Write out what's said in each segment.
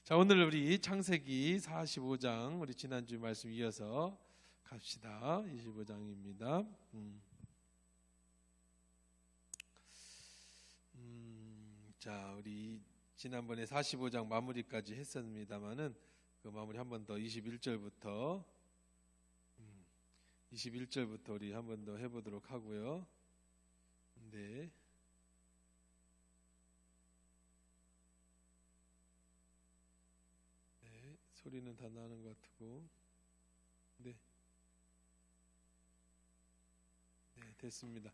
자, 오늘 우리 창세기 45장 우리 지난주 말씀 이어서 갑시다. 25장입니다. 자, 우리 지난번에 45장 마무리까지 했었습니다만은 그 마무리 한 번 더 21절부터 우리 한 번 더 해보도록 하고요. 네. 소리는 다 나는 것 같고, 네, 됐습니다.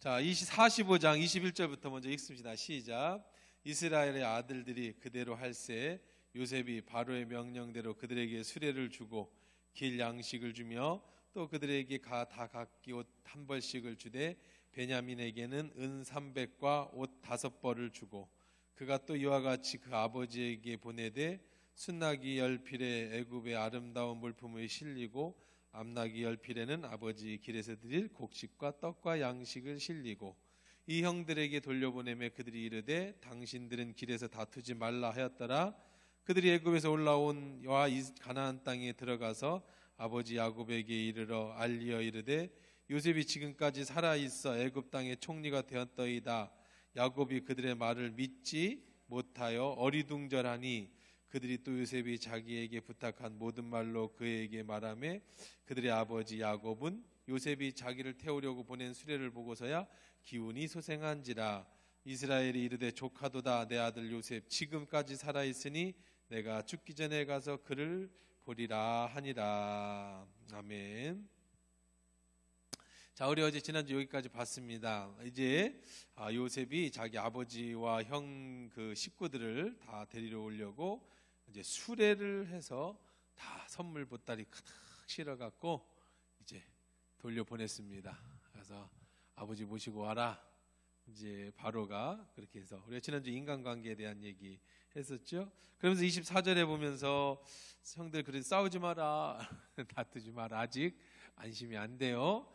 자, 45장 21절부터 먼저 읽습니다. 시작. 이스라엘의 아들들이 그대로 할세 요셉이 바로의 명령대로 그들에게 수레를 주고 길 양식을 주며 또 그들에게 다 각기 옷 한 벌씩을 주되 베냐민에게는 은 300과 옷 5벌을 주고 그가 또 이와 같이 그 아버지에게 보내되 순나기 열필에 애굽의 아름다운 물품을 실리고 암나기 열필에는 아버지 길에서 드릴 곡식과 떡과 양식을 실리고 이 형들에게 돌려보내매 그들이 이르되 당신들은 길에서 다투지 말라 하였더라. 그들이 애굽에서 올라온 와 가나안 땅에 들어가서 아버지 야곱에게 이르러 알리어 이르되 요셉이 지금까지 살아있어 애굽 땅의 총리가 되었더이다. 야곱이 그들의 말을 믿지 못하여 어리둥절하니 그들이 또 요셉이 자기에게 부탁한 모든 말로 그에게 말하며 그들의 아버지 야곱은 요셉이 자기를 태우려고 보낸 수레를 보고서야 기운이 소생한지라. 이스라엘이 이르되 조카도다. 내 아들 요셉 지금까지 살아있으니 내가 죽기 전에 가서 그를 보리라 하니라. 아멘. 자, 우리 어제 지난주 여기까지 봤습니다. 이제 요셉이 자기 아버지와 형 그 식구들을 다 데리러 오려고 이제 수레를 해서 다 선물 보따리 가득 실어갖고 이제 돌려보냈습니다. 그래서 아버지 모시고 와라. 이제 바로가 그렇게 해서 우리가 지난주 인간관계에 대한 얘기 했었죠. 그러면서 24절에 보면서 형들 그래 싸우지 마라. 다투지 마라. 아직 안심이 안 돼요.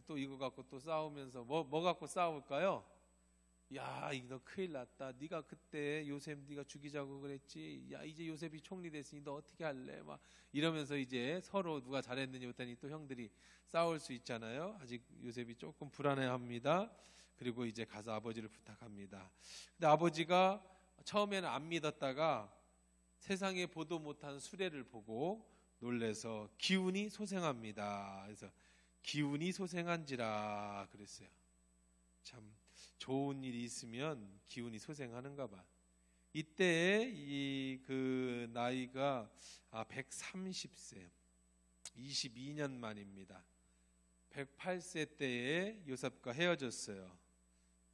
또 이거 갖고 또 싸우면서 뭐 갖고 싸울까요? 야, 너 큰일 났다. 네가 그때 요셉 네가 죽이자고 그랬지. 야, 이제 요셉이 총리 됐으니 너 어떻게 할래? 막 이러면서 이제 서로 누가 잘했느냐 했더니 또 형들이 싸울 수 있잖아요. 아직 요셉이 조금 불안해합니다. 그리고 이제 가서 아버지를 부탁합니다. 근데 아버지가 처음에는 안 믿었다가 세상에 보도 못한 수레를 보고 놀래서 기운이 소생합니다. 그래서 기운이 소생한지라 그랬어요. 참 좋은 일이 있으면 기운이 소생하는가 봐. 이때 그 나이가 130세, 22년 만입니다. 108세 때에 요셉과 헤어졌어요.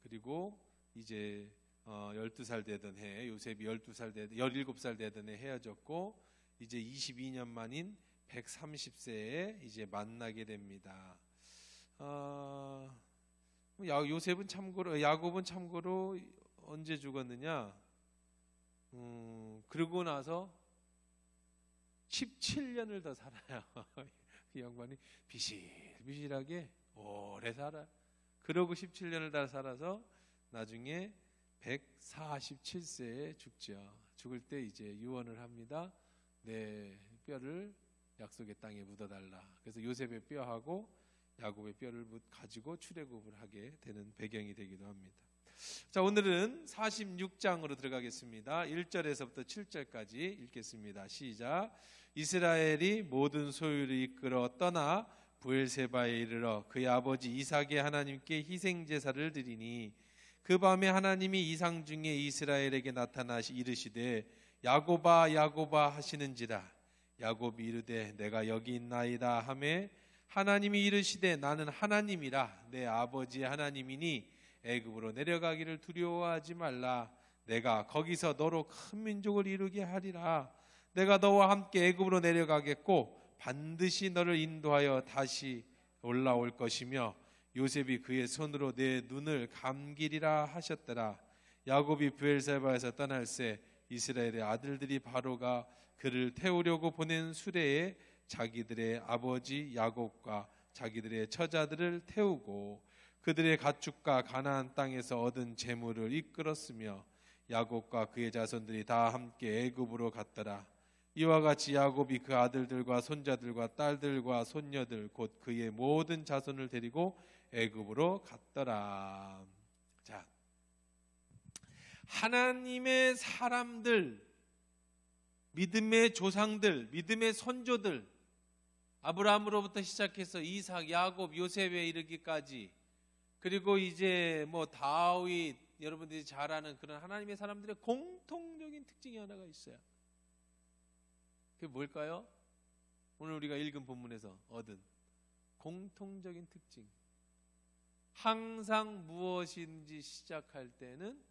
그리고 이제 12살 되던 해 요셉이 17살 되던 해 헤어졌고 이제 22년 만인 130세에 이제 만나게 됩니다. 야곱은 참고로 언제 죽었느냐? 그러고 나서 17년을 더 살아요. 이 양반이 비실비실하게 오래 살아. 그러고 17년을 더 살아서 나중에 147세에 죽죠. 죽을 때 이제 유언을 합니다. 내 뼈를 약속의 땅에 묻어달라. 그래서 요셉의 뼈하고 야곱의 뼈를 가지고 출애굽을 하게 되는 배경이 되기도 합니다. 자, 오늘은 46장으로 들어가겠습니다. 1절에서부터 7절까지 읽겠습니다. 시작. 이스라엘이 모든 소유를 이끌어 떠나 브엘세바에 이르러 그의 아버지 이삭의 하나님께 희생제사를 드리니 그 밤에 하나님이 이상 중에 이스라엘에게 나타나시 이르시되 야곱아 야곱아 하시는지라. 야곱이 이르되 내가 여기 있나이다 하매 하나님이 이르시되 나는 하나님이라 내 아버지의 하나님이니 애굽으로 내려가기를 두려워하지 말라. 내가 거기서 너로 큰 민족을 이루게 하리라. 내가 너와 함께 애굽으로 내려가겠고 반드시 너를 인도하여 다시 올라올 것이며 요셉이 그의 손으로 내 눈을 감기리라 하셨더라. 야곱이 브엘세바에서 떠날새 이스라엘의 아들들이 바로가 그를 태우려고 보낸 수레에 자기들의 아버지 야곱과 자기들의 처자들을 태우고 그들의 가축과 가나안 땅에서 얻은 재물을 이끌었으며 야곱과 그의 자손들이 다 함께 애굽으로 갔더라. 이와 같이 야곱이 그 아들들과 손자들과 딸들과 손녀들 곧 그의 모든 자손을 데리고 애굽으로 갔더라. 자, 하나님의 사람들, 믿음의 조상들, 믿음의 선조들, 아브라함으로부터 시작해서 이삭, 야곱, 요셉에 이르기까지, 그리고 이제 뭐 다윗, 여러분들이 잘 아는 그런 하나님의 사람들의 공통적인 특징이 하나가 있어요. 그게 뭘까요? 오늘 우리가 읽은 본문에서 얻은 공통적인 특징. 항상 무엇인지 시작할 때는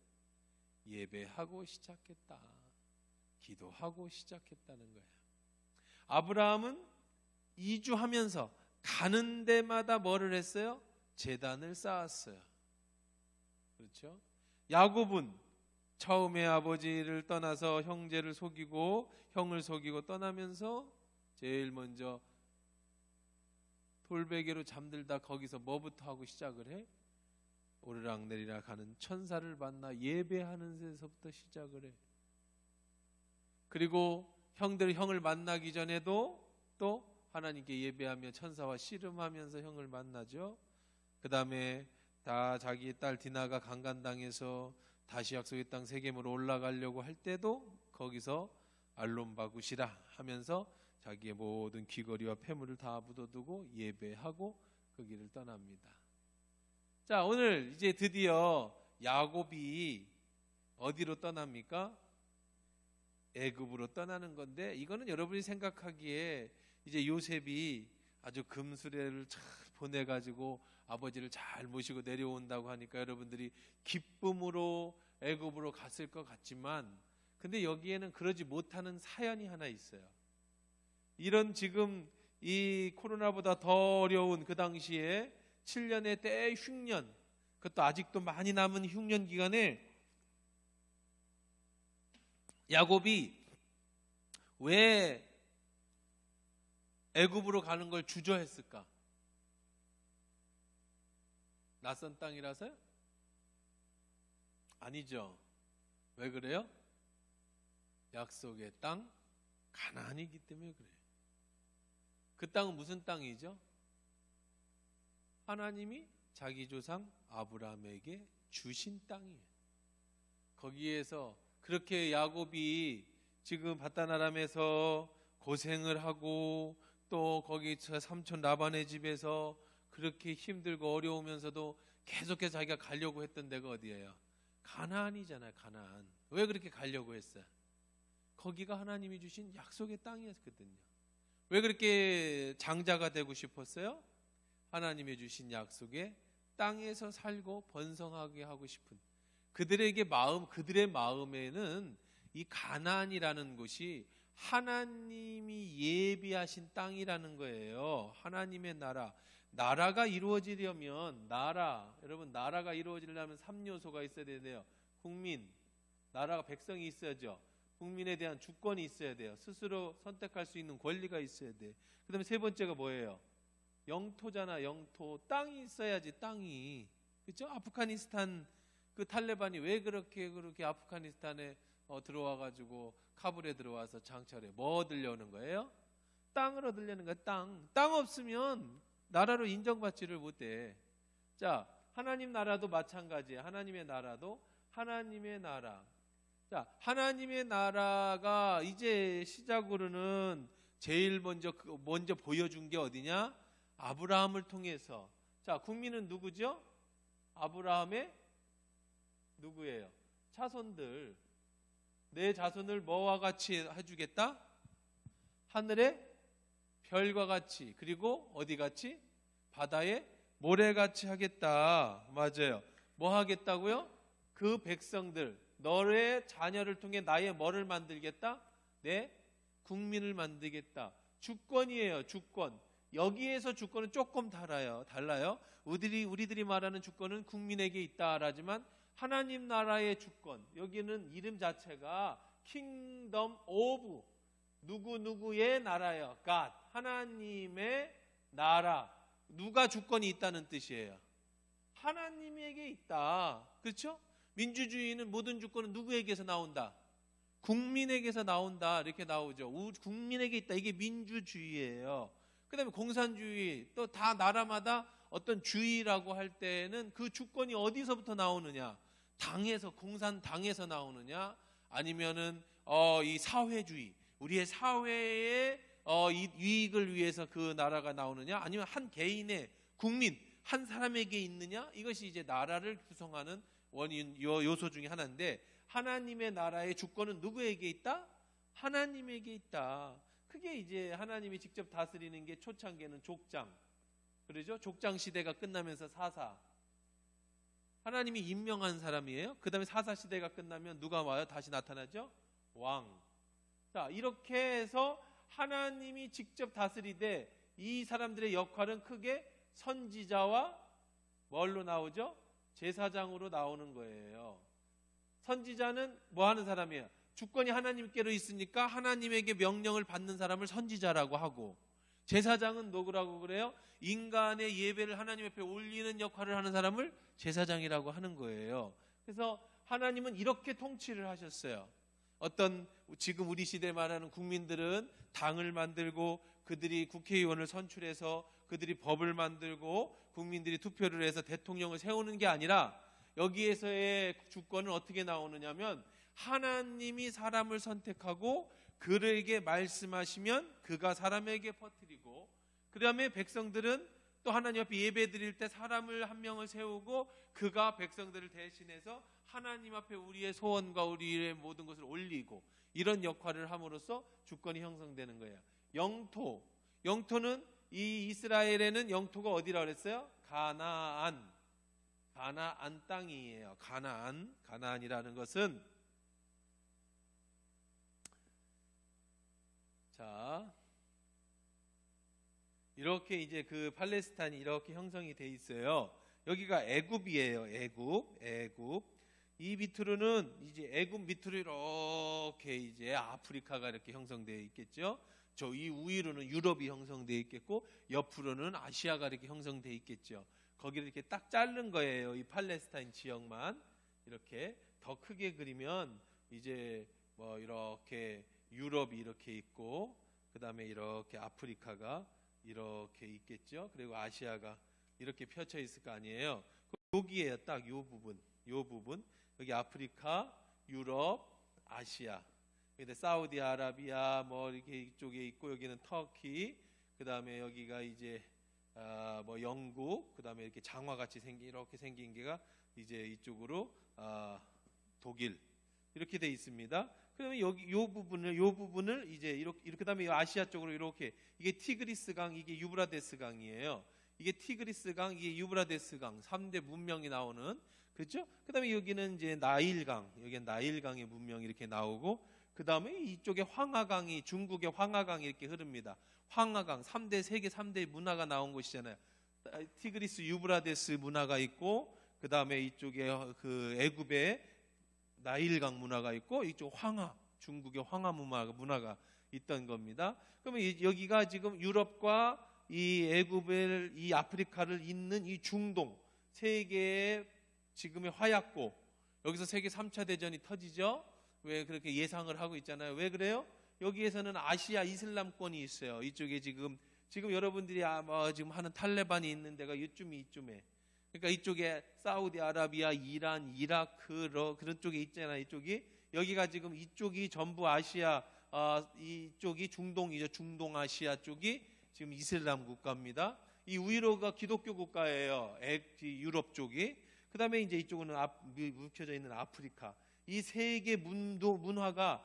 예배하고 시작했다. 기도하고 시작했다는 거예요. 아브라함은 이주하면서 가는 데마다 뭐를 했어요? 제단을 쌓았어요. 그렇죠? 야곱은 처음에 아버지를 떠나서 형제를 속이고 형을 속이고 떠나면서 제일 먼저 돌베개로 잠들다 거기서 뭐부터 하고 시작을 해? 오르락내리락 하는 천사를 만나 예배하는 데서부터 시작을 해. 그리고 형을 만나기 전에도 또 하나님께 예배하며 천사와 씨름하면서 형을 만나죠. 그 다음에 다 자기 딸 디나가 강간당해서 다시 약속의 땅 세겜으로 올라가려고 할 때도 거기서 알론바굿이라 하면서 자기의 모든 귀거리와 폐물을 다 묻어두고 예배하고 그 길을 떠납니다. 자, 오늘 이제 드디어 야곱이 어디로 떠납니까? 애굽으로 떠나는 건데, 이거는 여러분이 생각하기에 이제 요셉이 아주 금수레를 잘 보내가지고 아버지를 잘 모시고 내려온다고 하니까 여러분들이 기쁨으로 애굽으로 갔을 것 같지만, 근데 여기에는 그러지 못하는 사연이 하나 있어요. 이런 지금 이 코로나보다 더 어려운 그 당시에 7년의 대흉년, 그것도 아직도 많이 남은 흉년 기간에 야곱이 왜 애굽으로 가는 걸 주저했을까? 낯선 땅이라서요? 아니죠. 왜 그래요? 약속의 땅 가나안이기 때문에 그래요. 그 땅은 무슨 땅이죠? 하나님이 자기 조상 아브라함에게 주신 땅이에요. 거기에서 그렇게 야곱이 지금 바다나람에서 고생을 하고 또 거기 삼촌 라반의 집에서 그렇게 힘들고 어려우면서도 계속해서 자기가 가려고 했던 데가 어디예요? 가나안이잖아요. 가나안. 왜 그렇게 가려고 했어요? 거기가 하나님이 주신 약속의 땅이었거든요. 왜 그렇게 장자가 되고 싶었어요? 하나님이 주신 약속의 땅에서 살고 번성하게 하고 싶은 그들의 마음에는 이 가나안이라는 곳이 하나님이 예비하신 땅이라는 거예요. 하나님의 나라가 이루어지려면 여러분 나라가 이루어지려면 3요소가 있어야 돼요. 국민, 나라가 백성이 있어야죠. 국민에 대한 주권이 있어야 돼요. 스스로 선택할 수 있는 권리가 있어야 돼. 그 다음에 세 번째가 뭐예요? 영토잖아. 영토. 땅이 있어야지. 땅이. 그렇죠? 아프가니스탄 그 탈레반이 왜 그렇게 아프가니스탄에 들어와가지고 카불에 들어와서 장철에 뭐 들려오는 거예요? 땅으로 들려는 거예요. 땅 없으면 나라로 인정받지를 못해. 자, 하나님 나라도 마찬가지예요. 하나님의 나라도 하나님의 나라. 자, 하나님의 나라가 이제 시작으로는 제일 먼저 보여준 게 어디냐? 아브라함을 통해서. 자, 국민은 누구죠? 아브라함의 누구예요? 자손들. 내 자손을 뭐와 같이 해주겠다? 하늘의 별과 같이, 그리고 어디 같이? 바다의 모래같이 하겠다. 맞아요. 뭐 하겠다고요? 그 백성들, 너의 자녀를 통해 나의 뭐를 만들겠다? 내 국민을 만들겠다. 주권이에요. 주권. 여기에서 주권은 조금 달라요. 우리들이 말하는 주권은 국민에게 있다라지만 하나님 나라의 주권, 여기는 이름 자체가 킹덤 오브 누구누구의 나라예요. God, 하나님의 나라. 누가 주권이 있다는 뜻이에요? 하나님에게 있다. 그렇죠? 민주주의는 모든 주권은 누구에게서 나온다? 국민에게서 나온다. 이렇게 나오죠. 국민에게 있다. 이게 민주주의예요. 그 다음에 공산주의, 또 다 나라마다 어떤 주의라고 할 때는 그 주권이 어디서부터 나오느냐? 당에서, 공산당에서 나오느냐? 아니면은 이 사회주의, 우리의 사회의 이 유익을 위해서 그 나라가 나오느냐? 아니면 한 개인의 국민, 한 사람에게 있느냐? 이것이 이제 나라를 구성하는 원인 요소 중에 하나인데, 하나님의 나라의 주권은 누구에게 있다? 하나님에게 있다. 그게 이제 하나님이 직접 다스리는 게 초창기에는 족장, 그러죠? 족장 시대가 끝나면서 사사, 하나님이 임명한 사람이에요. 그 다음에 사사 시대가 끝나면 누가 와요? 다시 나타나죠? 왕. 자, 이렇게 해서 하나님이 직접 다스리되 이 사람들의 역할은 크게 선지자와 뭘로 나오죠? 제사장으로 나오는 거예요. 선지자는 뭐 하는 사람이에요? 주권이 하나님께로 있으니까 하나님에게 명령을 받는 사람을 선지자라고 하고, 제사장은 누구라고 그래요? 인간의 예배를 하나님 앞에 올리는 역할을 하는 사람을 제사장이라고 하는 거예요. 그래서 하나님은 이렇게 통치를 하셨어요. 어떤 지금 우리 시대 말하는 국민들은 당을 만들고 그들이 국회의원을 선출해서 그들이 법을 만들고 국민들이 투표를 해서 대통령을 세우는 게 아니라, 여기에서의 주권은 어떻게 나오느냐면 하나님이 사람을 선택하고 그에게 말씀하시면 그가 사람에게 퍼뜨리고, 그 다음에 백성들은 또 하나님 앞에 예배 드릴 때 사람을 한 명을 세우고 그가 백성들을 대신해서 하나님 앞에 우리의 소원과 우리의 모든 것을 올리고, 이런 역할을 함으로써 주권이 형성되는 거예요. 영토는 이 이스라엘에는 영토가 어디라고 그랬어요? 가나안 땅이에요. 가나안이라는 것은, 자, 이렇게 이제 그 팔레스타인이 이렇게 형성이 돼 있어요. 여기가 애굽이에요. 애굽. 이 밑으로는 이제 애굽 밑으로 이렇게 이제 아프리카가 이렇게 형성되어 있겠죠. 저 이 위로는 유럽이 형성되어 있겠고, 옆으로는 아시아가 이렇게 형성되어 있겠죠. 거기를 이렇게 딱 자른 거예요. 이 팔레스타인 지역만. 이렇게 더 크게 그리면 이제 뭐 이렇게 유럽이 이렇게 있고, 그 다음에 이렇게 아프리카가 이렇게 있겠죠. 그리고 아시아가 이렇게 펼쳐 있을 거 아니에요. 여기에요. 딱 요 부분. 여기 아프리카, 유럽, 아시아. 근데 사우디아라비아 뭐 이렇게 이쪽에 있고, 여기는 터키, 그 다음에 여기가 이제 뭐 영국, 그 다음에 이렇게 장화같이 이렇게 생긴 게가 이제 이쪽으로 독일, 이렇게 돼 있습니다. 그러면 여기 요 부분을 이제 이렇게 그다음에 아시아 쪽으로 이렇게, 이게 티그리스 강, 이게 유브라데스 강이에요. 이게 티그리스 강, 이게 유브라데스 강, 3대 문명이 나오는, 그렇죠? 그다음에 여기는 이제 나일강, 여기는 나일강의 문명이 이렇게 나오고, 그다음에 이쪽에 황하강이, 중국의 황하강이 이렇게 흐릅니다. 황하강, 세계 3대 문화가 나온 곳이잖아요. 티그리스 유브라데스 문화가 있고, 그다음에 이쪽에 그 애굽의 나일강 문화가 있고, 이쪽 중국의 황하 문화가 있던 겁니다. 그러면 여기가 지금 유럽과 이 애굽을, 이 아프리카를 잇는 이 중동, 세계의 지금의 화약고, 여기서 세계 3차 대전이 터지죠. 왜 그렇게 예상을 하고 있잖아요. 왜 그래요? 여기에서는 아시아 이슬람권이 있어요. 이쪽에 지금 여러분들이 지금 하는 탈레반이 있는 데가 이쯤에. 그러니까 이쪽에 사우디아라비아, 이란, 이라크 그런 쪽에 있잖아요. 여기가 지금 이쪽이 전부 아시아, 이쪽이 중동이죠. 중동아시아 쪽이 지금 이슬람 국가입니다. 이 위로가 기독교 국가예요. 유럽 쪽이. 그다음에 이제 이쪽은 묵혀져 있는 아프리카. 이 세 개 문화가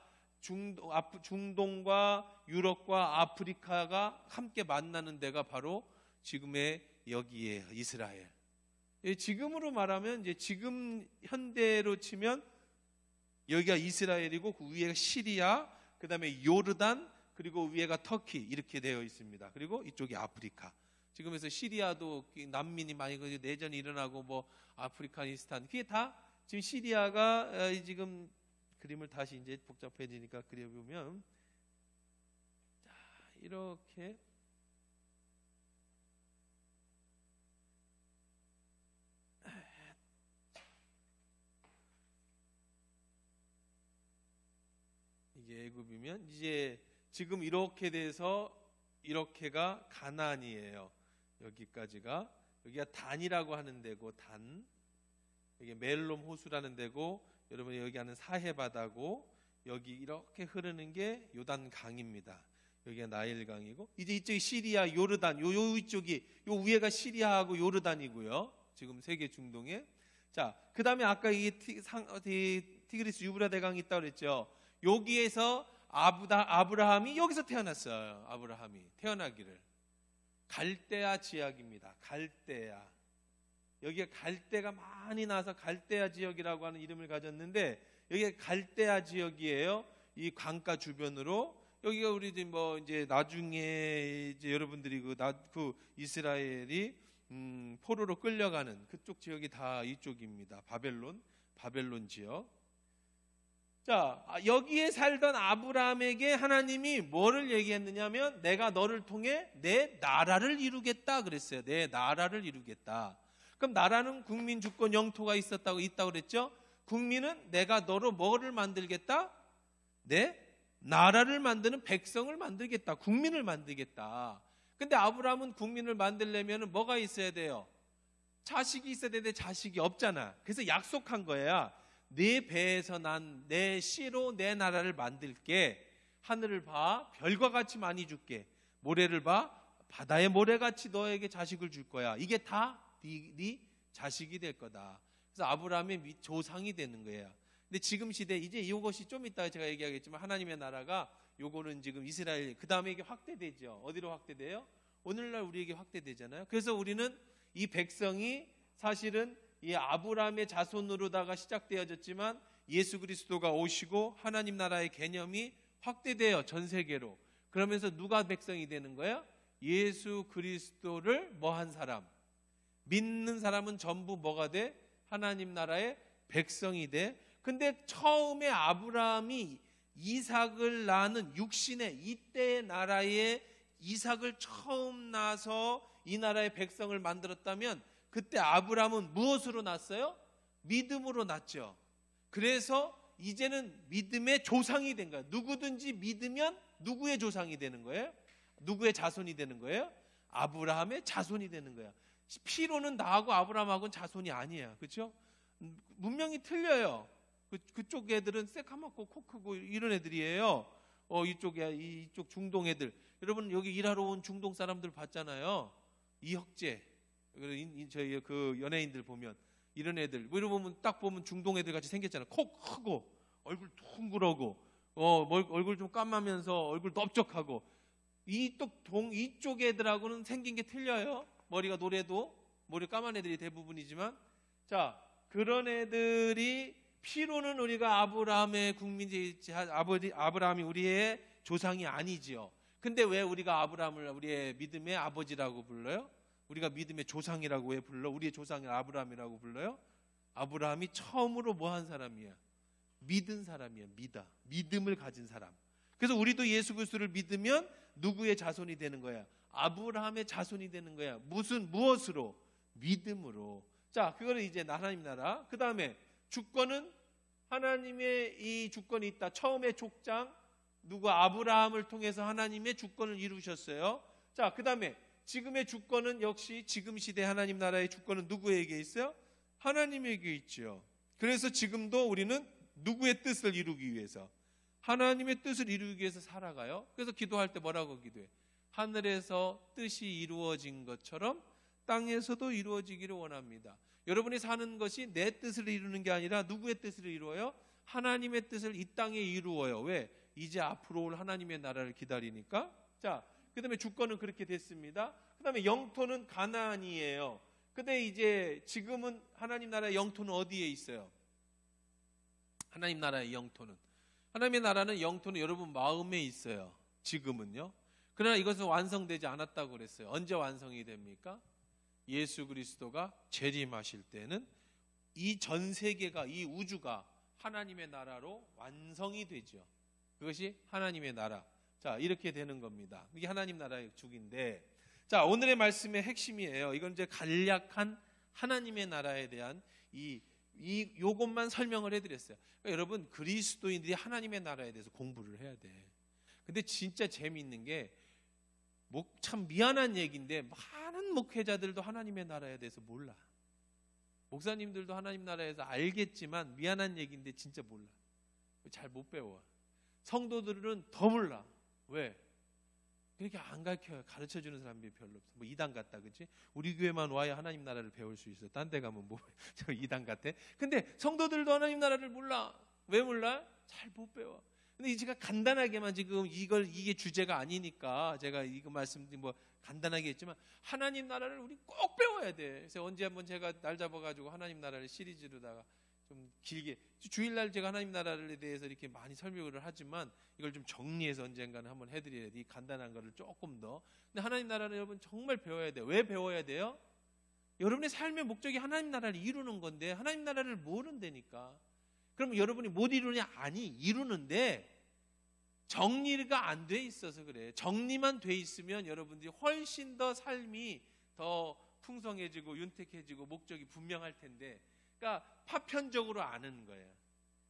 중동과 유럽과 아프리카가 함께 만나는 데가 바로 지금의 여기에 이스라엘. 지금으로 말하면 이제 지금 현대로 치면 여기가 이스라엘이고, 그 위에가 시리아, 그 다음에 요르단, 그리고 위에가 터키, 이렇게 되어 있습니다. 그리고 이쪽이 아프리카. 지금에서 시리아도 난민이 많이 내전이 일어나고, 뭐 아프리카니스탄, 그게 다 지금 시리아가 지금 그림을 다시 이제 복잡해지니까 그려보면, 자, 이렇게 이게 애굽이면 이제 지금 이렇게 돼서 이렇게가 가나안이에요. 여기까지가 여기가 단이라고 하는 데고 단 이게 멜롬 호수라는 데고 여러분이 여기 하는 사해바다고 여기 이렇게 흐르는 게 요단 강입니다. 여기가 나일 강이고 이제 이쪽이 시리아 요르단 요 이쪽이 요 위에가 시리아하고 요르단이고요. 지금 세계 중동에 자 그다음에 아까 이 티그리스 유브라 대강이 있다고 그랬죠. 여기에서 아브라함이 여기서 태어났어요. 아브라함이 태어나기를 갈대아 지역입니다. 갈대아 여기에 갈대가 많이 나서 갈대아 지역이라고 하는 이름을 가졌는데 여기가 갈대아 지역이에요. 이 강가 주변으로 여기가 우리 뭐 이제 나중에 이제 여러분들이 그 이스라엘이 포로로 끌려가는 그쪽 지역이 다 이쪽입니다. 바벨론 지역. 자, 여기에 살던 아브라함에게 하나님이 뭐를 얘기했느냐면 내가 너를 통해 내 나라를 이루겠다 그랬어요. 내 나라를 이루겠다. 그럼 나라는 국민 주권 영토가 있다고 그랬죠. 국민은 내가 너로 뭐를 만들겠다? 내 나라를 만드는 백성을 만들겠다. 국민을 만들겠다. 근데 아브라함은 국민을 만들려면 뭐가 있어야 돼요? 자식이 있어야 되는데 자식이 없잖아. 그래서 약속한 거야. 네 배에서 난 내 씨로 내 나라를 만들게. 하늘을 봐. 별과 같이 많이 줄게. 모래를 봐. 바다의 모래같이 너에게 자식을 줄 거야. 이게 다 네 자식이 될 거다. 그래서 아브라함의 조상이 되는 거예요. 근데 지금 시대 이제 이것이 좀 이따가 제가 얘기하겠지만 하나님의 나라가 요거는 지금 이스라엘 그 다음에 이게 확대되죠. 어디로 확대돼요? 오늘날 우리에게 확대되잖아요. 그래서 우리는 이 백성이 사실은 이 아브라함의 자손으로다가 시작되어졌지만 예수 그리스도가 오시고 하나님 나라의 개념이 확대돼요. 전 세계로. 그러면서 누가 백성이 되는 거예요? 예수 그리스도를 뭐한 사람? 믿는 사람은 전부 뭐가 돼? 하나님 나라의 백성이 돼. 근데 처음에 아브라함이 이삭을 낳는 육신의 이때의 나라에 이삭을 처음 낳아서 이 나라의 백성을 만들었다면 그때 아브라함은 무엇으로 낳았어요? 믿음으로 낳았죠. 그래서 이제는 믿음의 조상이 된 거예요. 누구든지 믿으면 누구의 조상이 되는 거예요? 누구의 자손이 되는 거예요? 아브라함의 자손이 되는 거예요. 피로는 나하고 아브라함하고는 자손이 아니에요. 그렇죠? 문명이 틀려요. 그쪽 애들은 새카맣고 코 크고 이런 애들이에요. 이쪽 중동 애들. 여러분 여기 일하러 온 중동 사람들 봤잖아요. 이혁재, 저희 그 연예인들 보면 이런 애들. 뭐 이런 보면 딱 보면 중동 애들 같이 생겼잖아요. 코 크고 얼굴 둥그러고 얼굴 좀 까마면서 얼굴 넓적하고 이쪽 애들하고는 생긴 게 틀려요. 머리가 노래도 머리 까만 애들이 대부분이지만 자 그런 애들이 피로는 우리가 아브라함의 국민이지 아브라함이 우리의 조상이 아니지요. 근데 왜 우리가 아브라함을 우리의 믿음의 아버지라고 불러요? 우리가 믿음의 조상이라고 왜 불러? 우리의 조상이 아브라함이라고 불러요? 아브라함이 처음으로 뭐 한 사람이야? 믿은 사람이야. 믿음을 가진 사람. 그래서 우리도 예수 그리스도를 믿으면 누구의 자손이 되는 거야? 아브라함의 자손이 되는 거야. 무엇으로? 믿음으로. 자, 그거는 이제 하나님 나라. 그 다음에 주권은 하나님의 이 주권이 있다. 처음에 족장 누구 아브라함을 통해서 하나님의 주권을 이루셨어요. 자, 그 다음에 지금의 주권은 역시 지금 시대 하나님 나라의 주권은 누구에게 있어요? 하나님에게 있죠. 그래서 지금도 우리는 누구의 뜻을 이루기 위해서? 하나님의 뜻을 이루기 위해서 살아가요. 그래서 기도할 때 뭐라고 기도해? 하늘에서 뜻이 이루어진 것처럼 땅에서도 이루어지기를 원합니다. 여러분이 사는 것이 내 뜻을 이루는 게 아니라 누구의 뜻을 이루어요? 하나님의 뜻을 이 땅에 이루어요. 왜? 이제 앞으로 올 하나님의 나라를 기다리니까. 자, 그 다음에 주권은 그렇게 됐습니다. 그 다음에 영토는 가나안이에요. 근데 이제 지금은 하나님 나라의 영토는 어디에 있어요? 하나님 나라의 영토는 하나님의 나라는 영토는 여러분 마음에 있어요. 지금은요. 그러나 이것은 완성되지 않았다고 그랬어요. 언제 완성이 됩니까? 예수 그리스도가 재림하실 때는 이 전 세계가 이 우주가 하나님의 나라로 완성이 되죠. 그것이 하나님의 나라. 자, 이렇게 되는 겁니다. 이게 하나님 나라의 주기인데, 자, 오늘의 말씀의 핵심이에요. 이건 이제 간략한 하나님의 나라에 대한 이 요것만 설명을 해드렸어요. 그러니까 여러분, 그리스도인들이 하나님의 나라에 대해서 공부를 해야 돼. 근데 진짜 재미있는 게 참 미안한 얘기인데 많은 목회자들도 하나님의 나라에 대해서 몰라. 목사님들도 하나님 나라에서 알겠지만 미안한 얘기인데 진짜 몰라. 잘 못 배워. 성도들은 더 몰라. 왜? 그렇게 안 가르쳐요. 가르쳐주는 사람이 별로 없어. 뭐 이단 같다, 그치? 우리 교회만 와야 하나님 나라를 배울 수 있어. 딴 데 가면 뭐 저 이단 같아. 근데 성도들도 하나님 나라를 몰라. 왜 몰라? 잘 못 배워. 근데 제가 간단하게만 지금 이게 주제가 아니니까 제가 이거 말씀드린 뭐 간단하게 했지만 하나님 나라를 우리 꼭 배워야 돼. 그래서 언제 한번 제가 날 잡아가지고 하나님 나라를 시리즈로다가 좀 길게, 주일날 제가 하나님 나라에 대해서 이렇게 많이 설명을 하지만 이걸 좀 정리해서 언젠가는 한번 해드려야 돼. 이 간단한 거를 조금 더. 근데 하나님 나라를 여러분 정말 배워야 돼요. 왜 배워야 돼요? 여러분의 삶의 목적이 하나님 나라를 이루는 건데 하나님 나라를 모른다니까. 그럼 여러분이 못 이루냐? 아니, 이루는데 정리가 안 돼 있어서 그래. 정리만 돼 있으면 여러분들이 훨씬 더 삶이 더 풍성해지고 윤택해지고 목적이 분명할 텐데, 그러니까 파편적으로 아는 거예요.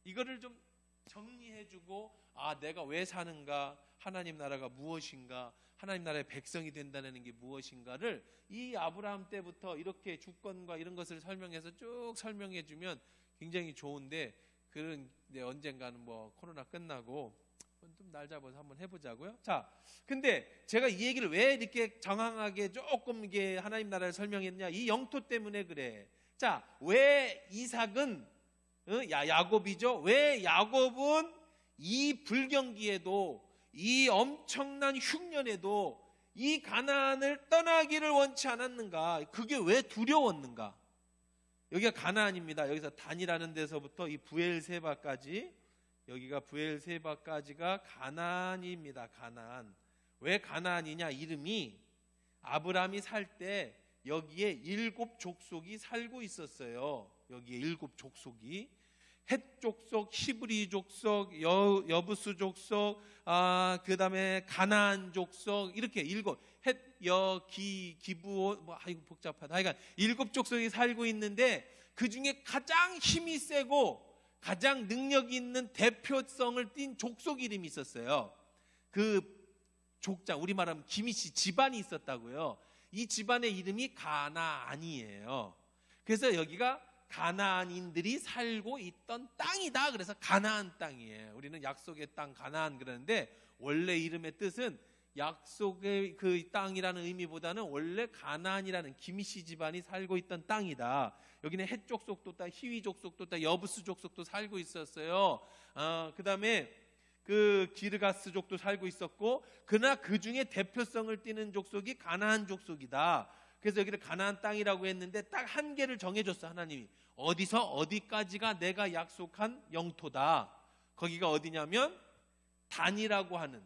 이거를 좀 정리해주고, 내가 왜 사는가, 하나님 나라가 무엇인가, 하나님 나라의 백성이 된다는 게 무엇인가를 이 아브라함 때부터 이렇게 주권과 이런 것을 설명해서 쭉 설명해주면 굉장히 좋은데, 그런 언젠가는 뭐 코로나 끝나고 좀 날 잡아서 한번 해보자고요. 자, 근데 제가 이 얘기를 왜 이렇게 장황하게 조금 이게 하나님 나라를 설명했냐? 이 영토 때문에 그래. 자, 왜 이삭은 야곱이죠? 왜 야곱은 이 불경기에도, 이 엄청난 흉년에도 이 가나안을 떠나기를 원치 않았는가? 그게 왜 두려웠는가? 여기가 가나안입니다. 여기서 단이라는 데서부터 이 부엘세바까지, 여기가 부엘세바까지가 가나안입니다. 가나안. 왜 가나안이냐? 이름이 아브라함이 살 때 여기에 7 족속이 살고 있었어요. 여기에 7 족속이, 헷 족속, 히브리 족속, 여부스 족속, 그 다음에 가나안 족속, 이렇게 7, 헷, 여, 기부, 뭐 아이고 복잡하다. 하여간 7 족속이 살고 있는데 그 중에 가장 힘이 세고 가장 능력이 있는 대표성을 띈 족속 이름이 있었어요. 그 족장, 우리 말하면 김이씨 집안이 있었다고요. 이 집안의 이름이 가나안이에요. 그래서 여기가 가나안인들이 살고 있던 땅이다. 그래서 가나안 땅이에요. 우리는 약속의 땅 가나안 그러는데 원래 이름의 뜻은 약속의 그 땅이라는 의미보다는 원래 가나안이라는 김씨 집안이 살고 있던 땅이다. 여기는 헷 족속도 있다, 히위 족속도 있다, 여부스 족속도 살고 있었어요. 그 다음에 그 기르가스족도 살고 있었고, 그러나 그 중에 대표성을 띠는 족속이 가나안 족속이다. 그래서 여기를 가나안 땅이라고 했는데 딱 한 개를 정해줬어, 하나님이. 어디서 어디까지가 내가 약속한 영토다. 거기가 어디냐면 단이라고 하는,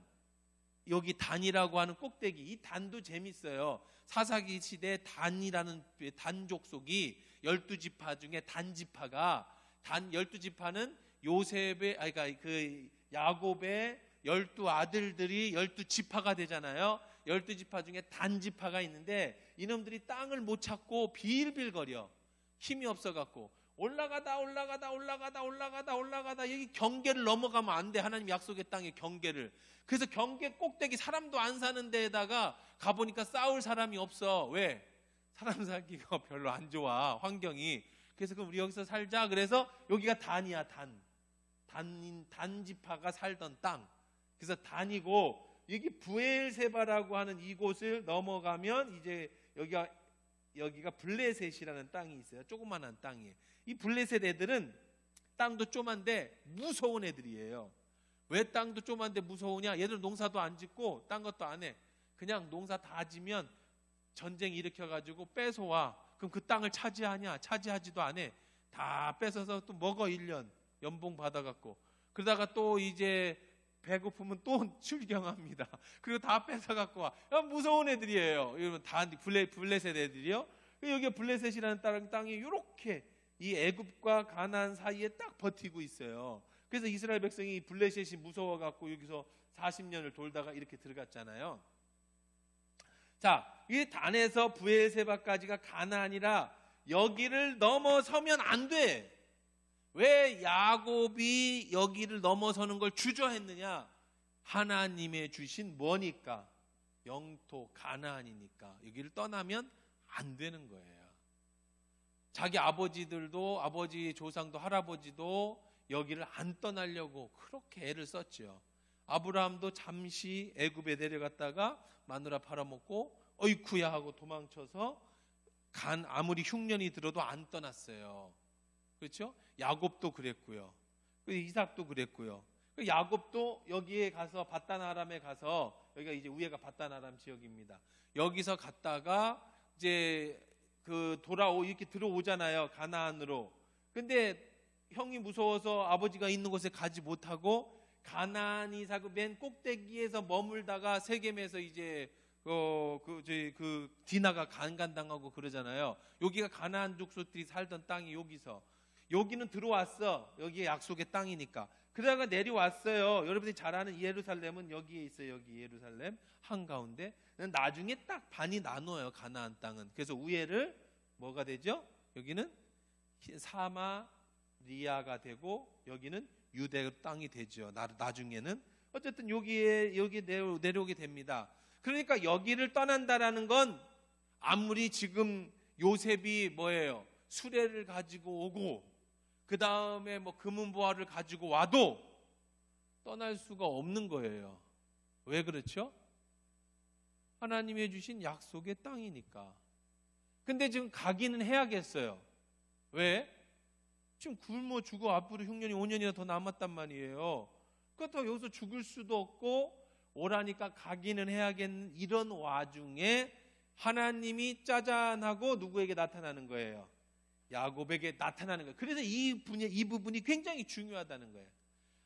여기 단이라고 하는 꼭대기. 이 단도 재밌어요. 사사기 시대 단이라는 단 족속이 12지파 중에 단지파가, 단 12지파는 요셉의, 그러니까 그 야곱의 12아들들이 12지파가 되잖아요. 12지파 중에 단지파가 있는데 이놈들이 땅을 못 찾고 빌빌거려. 힘이 없어갖고 올라가다 여기 경계를 넘어가면 안 돼. 하나님 약속의 땅의 경계를. 그래서 경계 꼭대기, 사람도 안 사는 데에다가 가보니까 싸울 사람이 없어. 왜? 사람 살기가 별로 안 좋아, 환경이. 그래서 그럼 우리 여기서 살자. 그래서 여기가 단이야. 단지파가 살던 땅. 그래서 단이고, 여기 부엘세바라고 하는 이곳을 넘어가면 이제 여기가 블레셋이라는 땅이 있어요. 조그만한 땅이에요. 이 블레셋 애들은 땅도 쪼만데 무서운 애들이에요. 왜 땅도 쪼만데 무서우냐? 얘들 농사도 안 짓고 딴 것도 안 해. 그냥 농사 다 지면 전쟁 일으켜가지고 뺏어와. 그럼 그 땅을 차지하냐? 차지하지도 안 해. 다 뺏어서 또 먹어. 1년 연봉 받아갖고. 그러다가 또 이제 배고프면 또 출경합니다. 그리고 다 뺏어갖고 와. 무서운 애들이에요. 이러면 다 블레셋 애들이요. 여기 블레셋이라는 땅이 이렇게 이 애굽과 가나안 사이에 딱 버티고 있어요. 그래서 이스라엘 백성이 블레셋이 무서워갖고 여기서 40년을 돌다가 이렇게 들어갔잖아요. 자, 이 단에서 부엘세바까지가 가나안이라 여기를 넘어서면 안 돼. 왜 야곱이 여기를 넘어서는 걸 주저했느냐? 하나님의 주신 뭐니까? 영토 가나안이니까. 여기를 떠나면 안 되는 거예요. 자기 아버지들도, 아버지 조상도 할아버지도 여기를 안 떠나려고 그렇게 애를 썼죠. 아브라함도 잠시 애굽에 내려갔다가 마누라 팔아먹고 어이쿠야 하고 도망쳐서 아무리 흉년이 들어도 안 떠났어요. 그렇죠? 야곱도 그랬고요. 이삭도 그랬고요. 야곱도 여기에 가서 바단 아람에 가서, 여기가 이제 위에가 바단 아람 지역입니다. 여기서 갔다가 이제 이렇게 들어오잖아요, 가나안으로. 근데 형이 무서워서 아버지가 있는 곳에 가지 못하고 가나안 이삭 맨 꼭대기에서 머물다가 세겜에서 이제 디나가 간간당하고 그러잖아요. 여기가 가나안 족속들이 살던 땅이 여기는 들어왔어. 여기에 약속의 땅이니까. 그러다가 내려왔어요. 여러분들이 잘 아는 예루살렘은 여기에 있어요. 여기 예루살렘 한가운데. 나중에 딱 반이 나눠요, 가나안 땅은. 그래서 위에를 뭐가 되죠? 여기는 사마리아가 되고 여기는 유대 땅이 되죠. 나중에는. 어쨌든 여기 내려오게 됩니다. 그러니까 여기를 떠난다라는 건 아무리 지금 요셉이 뭐예요? 수레를 가지고 오고 그 다음에 뭐 금은보화를 가지고 와도 떠날 수가 없는 거예요. 왜 그렇죠? 하나님이 주신 약속의 땅이니까. 근데 지금 가기는 해야겠어요. 왜? 지금 굶어 죽어 앞으로 흉년이 5년이나 더 남았단 말이에요. 그렇다고 여기서 죽을 수도 없고 오라니까 가기는 해야겠는 이런 와중에 하나님이 짜잔하고 누구에게 나타나는 거예요? 야곱에게 나타나는 거예요. 그래서 이 부분이 굉장히 중요하다는 거예요.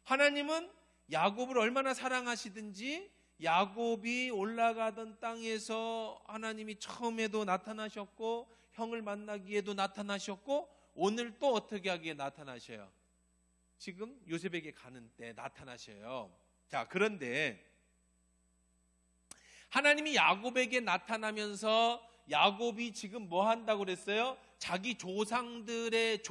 하나님은 야곱을 얼마나 사랑하시든지 야곱이 올라가던 땅에서 하나님이 처음에도 나타나셨고 형을 만나기에도 나타나셨고 오늘 또 어떻게 하기에 나타나셔요? 지금 요셉에게 가는 때 나타나셔요. 자, 그런데 하나님이 야곱에게 나타나면서 야곱이 지금 뭐 한다고 그랬어요? 자기 조상들의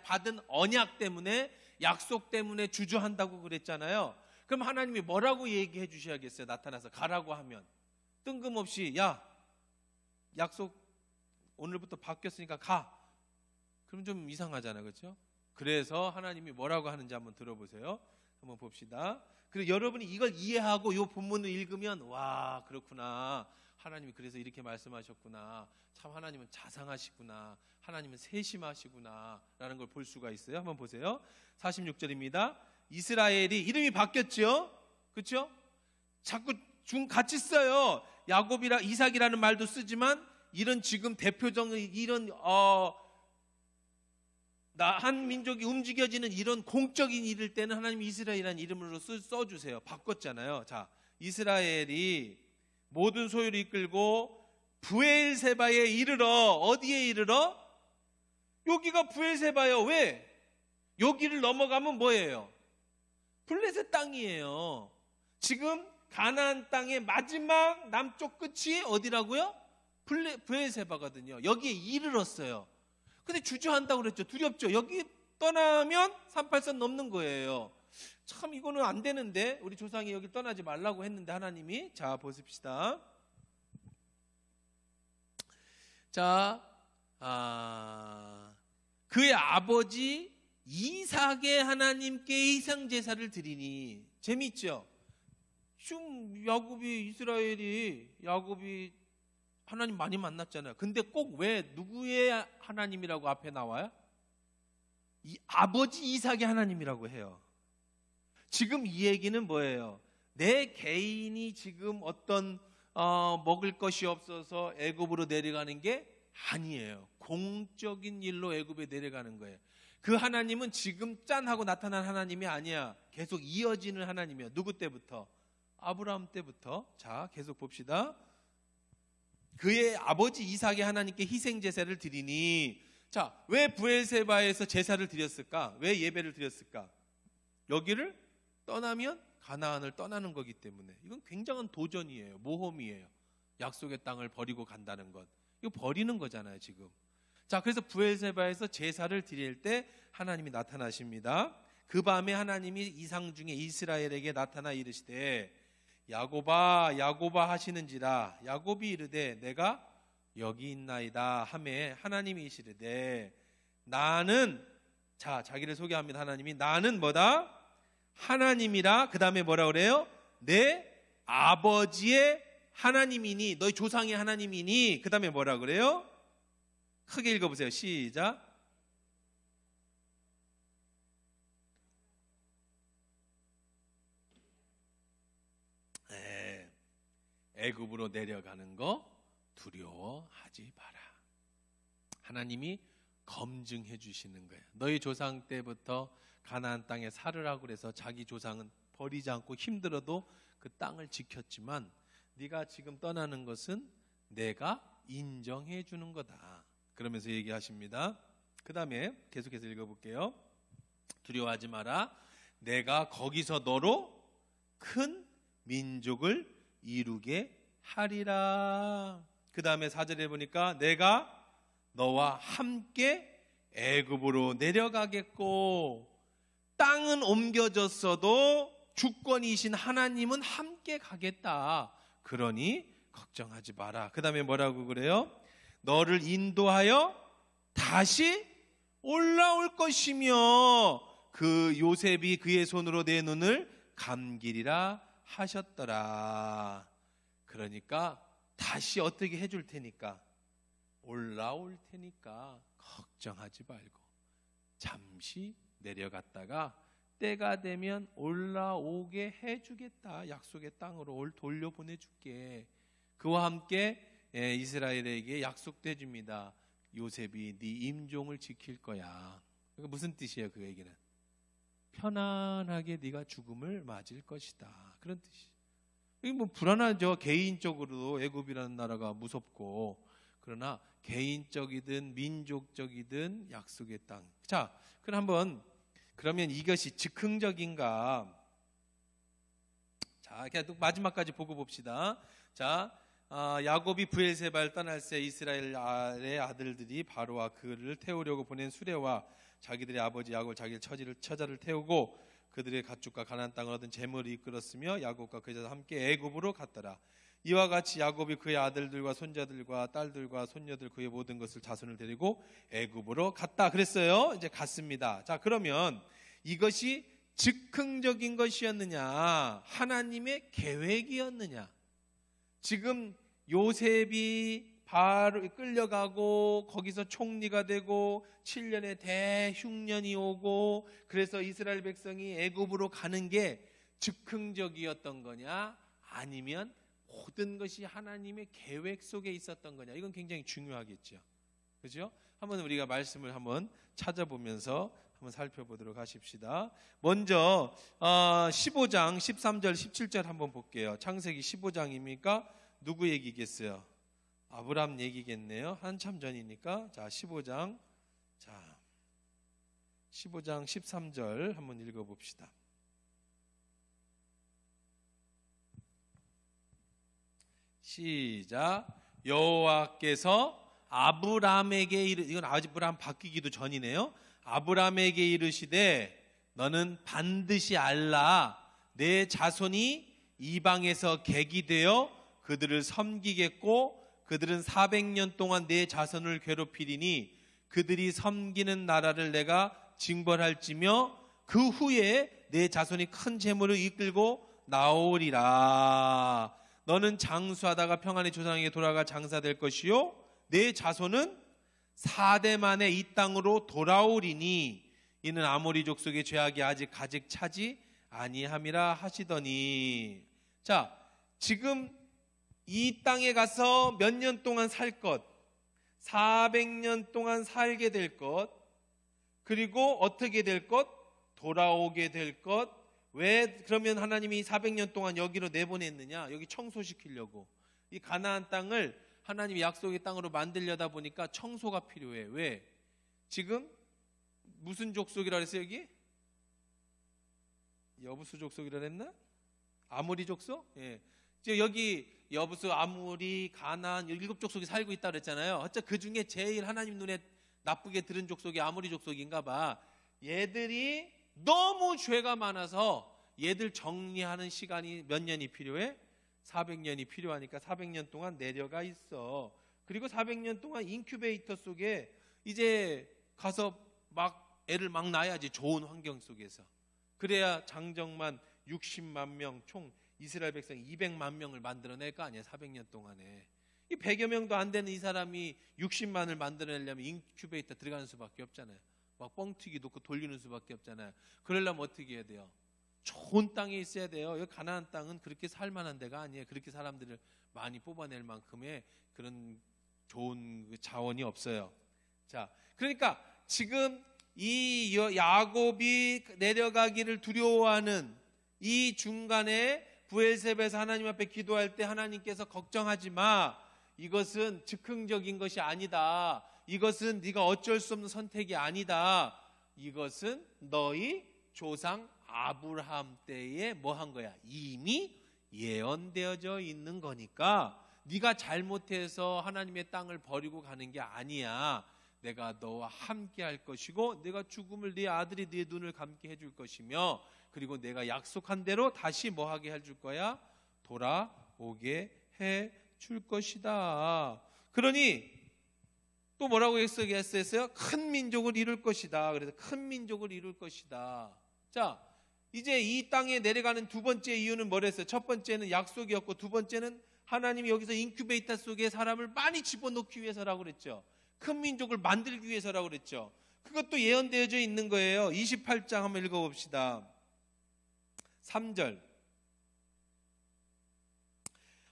받은 언약 때문에, 약속 때문에 주저한다고 그랬잖아요. 그럼 하나님이 뭐라고 얘기해 주셔야겠어요? 나타나서 가라고 하면 뜬금없이 야, 약속 오늘부터 바뀌었으니까 가. 그럼 좀 이상하잖아요, 그렇죠? 그래서 하나님이 뭐라고 하는지 한번 들어보세요. 한번 봅시다. 그리고 여러분이 이걸 이해하고 이 본문을 읽으면 와, 그렇구나. 하나님이 그래서 이렇게 말씀하셨구나. 참 하나님은 자상하시구나. 하나님은 세심하시구나 라는 걸 볼 수가 있어요. 한번 보세요. 46절입니다. 이스라엘이 이름이 바뀌었죠. 그렇죠? 자꾸 같이 써요. 야곱이라 이삭이라는 말도 쓰지만 이런 지금 대표적인 이런 한 민족이 움직여지는 이런 공적인 일일 때는 하나님이 이스라엘이라는 이름으로 써주세요. 바꿨잖아요. 자, 이스라엘이 모든 소유를 이끌고 브엘세바에 이르러. 어디에 이르러? 여기가 브엘세바예요. 왜? 여기를 넘어가면 뭐예요? 블레셋 땅이에요. 지금 가나안 땅의 마지막 남쪽 끝이 어디라고요? 브엘세바거든요. 여기에 이르렀어요. 근데 주저한다고 그랬죠. 두렵죠. 여기 떠나면 38선 넘는 거예요. 참 이거는 안 되는데 우리 조상이 여기 떠나지 말라고 했는데 하나님이. 자, 보십시다. 자, 그의 아버지 이삭의 하나님께 희생 제사를 드리니. 재밌죠? 지금 야곱이 하나님 많이 만났잖아요. 근데 꼭 왜 누구의 하나님이라고 앞에 나와요? 이 아버지 이삭의 하나님이라고 해요. 지금 이 얘기는 뭐예요? 내 개인이 지금 어떤 먹을 것이 없어서 애굽으로 내려가는 게 아니에요. 공적인 일로 애굽에 내려가는 거예요. 그 하나님은 지금 짠하고 나타난 하나님이 아니야. 계속 이어지는 하나님이야. 누구 때부터? 아브라함 때부터. 자, 계속 봅시다. 그의 아버지 이삭의 하나님께 희생 제사를 드리니. 자, 왜 브엘세바에서 제사를 드렸을까? 왜 예배를 드렸을까? 여기를 떠나면 가나안을 떠나는 거기 때문에. 이건 굉장한 도전이에요. 모험이에요. 약속의 땅을 버리고 간다는 것. 이거 버리는 거잖아요, 지금. 자, 그래서 브엘세바에서 제사를 드릴 때 하나님이 나타나십니다. 그 밤에 하나님이 이상 중에 이스라엘에게 나타나 이르시되 야곱아 야곱아 하시는지라. 야곱이 이르되 내가 여기 있나이다 하매 하나님이 이시르되 나는, 자, 자기를 소개합니다. 하나님이 나는 뭐다? 하나님이라. 그 다음에 뭐라 그래요? 내 아버지의 하나님이니, 너희 조상의 하나님이니. 그 다음에 뭐라 그래요? 크게 읽어보세요. 시작. 애굽으로 내려가는 거 두려워하지 마라. 하나님이 검증해 주시는 거예요. 너희 조상 때부터 가나안 땅에 살으라고 그래서 자기 조상은 버리지 않고 힘들어도 그 땅을 지켰지만 네가 지금 떠나는 것은 내가 인정해 주는 거다. 그러면서 얘기하십니다. 그 다음에 계속해서 읽어볼게요. 두려워하지 마라. 내가 거기서 너로 큰 민족을 이루게 하리라. 그 다음에 4절에 보니까 내가 너와 함께 애굽으로 내려가겠고, 땅은 옮겨졌어도 주권이신 하나님은 함께 가겠다. 그러니 걱정하지 마라. 그 다음에 뭐라고 그래요? 너를 인도하여 다시 올라올 것이며 그 요셉이 그의 손으로 내 눈을 감기리라 하셨더라. 그러니까 다시 어떻게 해줄 테니까, 올라올 테니까 걱정하지 말고 잠시 내려갔다가 때가 되면 올라오게 해주겠다. 약속의 땅으로 돌려보내줄게. 그와 함께 이스라엘에게 약속도 해줍니다. 요셉이 네 임종을 지킬 거야. 그러니까 무슨 뜻이에요? 그 얘기는 편안하게 네가 죽음을 맞을 것이다. 그런 뜻이. 이게 뭐 불안하죠. 개인적으로도 애굽이라는 나라가 무섭고. 그러나 개인적이든 민족적이든 약속의 땅. 자, 그럼 한번, 그러면 이것이 즉흥적인가? 자, 그냥 마지막까지 보고 봅시다. 자, 야곱이 브엘세바를 떠날 새 이스라엘의 아들들이 바로와 그를 태우려고 보낸 수레와 자기들의 아버지 야곱 자기 처자를 태우고 그들의 가축과 가나안 땅을 얻은 재물을 이끌었으며 야곱과 그의 자손 함께 애굽으로 갔더라. 이와 같이 야곱이 그의 아들들과 손자들과 딸들과 손녀들 그의 모든 것을 자손을 데리고 애굽으로 갔다 그랬어요. 이제 갔습니다. 자, 그러면 이것이 즉흥적인 것이었느냐, 하나님의 계획이었느냐? 지금 요셉이 바로 끌려가고 거기서 총리가 되고 7년의 대흉년이 오고 그래서 이스라엘 백성이 애굽으로 가는 게 즉흥적이었던 거냐, 아니면 모든 것이 하나님의 계획 속에 있었던 거냐? 이건 굉장히 중요하겠죠. 그죠? 한번 우리가 말씀을 한번 찾아보면서 한번 살펴보도록 하십시다. 먼저 15장 13절 17절 한번 볼게요. 창세기 15장입니까? 누구 얘기겠어요? 아브람 얘기겠네요. 한참 전이니까. 자, 15장 13절 한번 읽어봅시다. 시작. 여호와께서 아브람에게 이건 아브람 바뀌기도 전이네요. 아브람에게 이르시되 너는 반드시 알라. 내 자손이 이방에서 객이 되어 그들을 섬기겠고 그들은 400년 동안 내 자손을 괴롭히리니 그들이 섬기는 나라를 내가 징벌할지며 그 후에 내 자손이 큰 재물을 이끌고 나오리라. 너는 장수하다가 평안히 조상에게 돌아가 장사될 것이요 내 자손은 4대 만에 이 땅으로 돌아오리니 이는 아모리 족속의 죄악이 아직 가득 차지 아니함이라 하시더니. 자, 지금 이 땅에 가서 몇 년 동안 살 것, 400년 동안 살게 될 것, 그리고 어떻게 될 것, 돌아오게 될 것. 왜 그러면 하나님이 400년 동안 여기로 내보냈느냐? 여기 청소시키려고. 이 가나안 땅을 하나님이 약속의 땅으로 만들려다 보니까 청소가 필요해. 왜? 지금 무슨 족속이라 그랬어요 여기? 여부수 족속이라 그랬나? 아모리 족속? 예. 지금 여기 여부수, 아모리, 가나안 7족속이 살고 있다 그랬잖아요. 어차 그 중에 제일 하나님 눈에 나쁘게 들은 족속이 아모리 족속인가 봐. 얘들이 너무 죄가 많아서 얘들 정리하는 시간이 몇 년이 필요해? 400년이 필요하니까 400년 동안 내려가 있어. 그리고 400년 동안 인큐베이터 속에 이제 가서 막 애를 막 낳아야지, 좋은 환경 속에서. 그래야 장정만 60만 명, 총 이스라엘 백성 200만 명을 만들어낼 거 아니야, 400년 동안에. 이 100여 명도 안 되는 이 사람이 60만을 만들어내려면 인큐베이터 들어가는 수밖에 없잖아요. 막 뻥튀기 놓고 돌리는 수밖에 없잖아요. 그러려면 어떻게 해야 돼요? 좋은 땅에 있어야 돼요. 여기 가나안 땅은 그렇게 살만한 데가 아니에요. 그렇게 사람들을 많이 뽑아낼 만큼의 그런 좋은 자원이 없어요. 자, 그러니까 지금 이 야곱이 내려가기를 두려워하는 이 중간에 브엘세바에서 하나님 앞에 기도할 때 하나님께서 걱정하지 마. 이것은 즉흥적인 것이 아니다. 이것은 네가 어쩔 수 없는 선택이 아니다. 이것은 너희 조상 아브라함 때에 뭐 한 거야? 이미 예언되어져 있는 거니까 네가 잘못해서 하나님의 땅을 버리고 가는 게 아니야. 내가 너와 함께 할 것이고 내가 죽음을 네 아들이 네 눈을 감게 해줄 것이며, 그리고 내가 약속한 대로 다시 뭐 하게 해줄 거야? 돌아오게 해줄 것이다. 그러니 또 뭐라고 했어요? 큰 민족을 이룰 것이다. 그래서 큰 민족을 이룰 것이다. 자, 이제 이 땅에 내려가는 두 번째 이유는 뭐랬어요? 첫 번째는 약속이었고, 두 번째는 하나님이 여기서 인큐베이터 속에 사람을 많이 집어넣기 위해서라고 그랬죠. 큰 민족을 만들기 위해서라고 그랬죠. 그것도 예언되어져 있는 거예요. 28장 한번 읽어봅시다. 3절.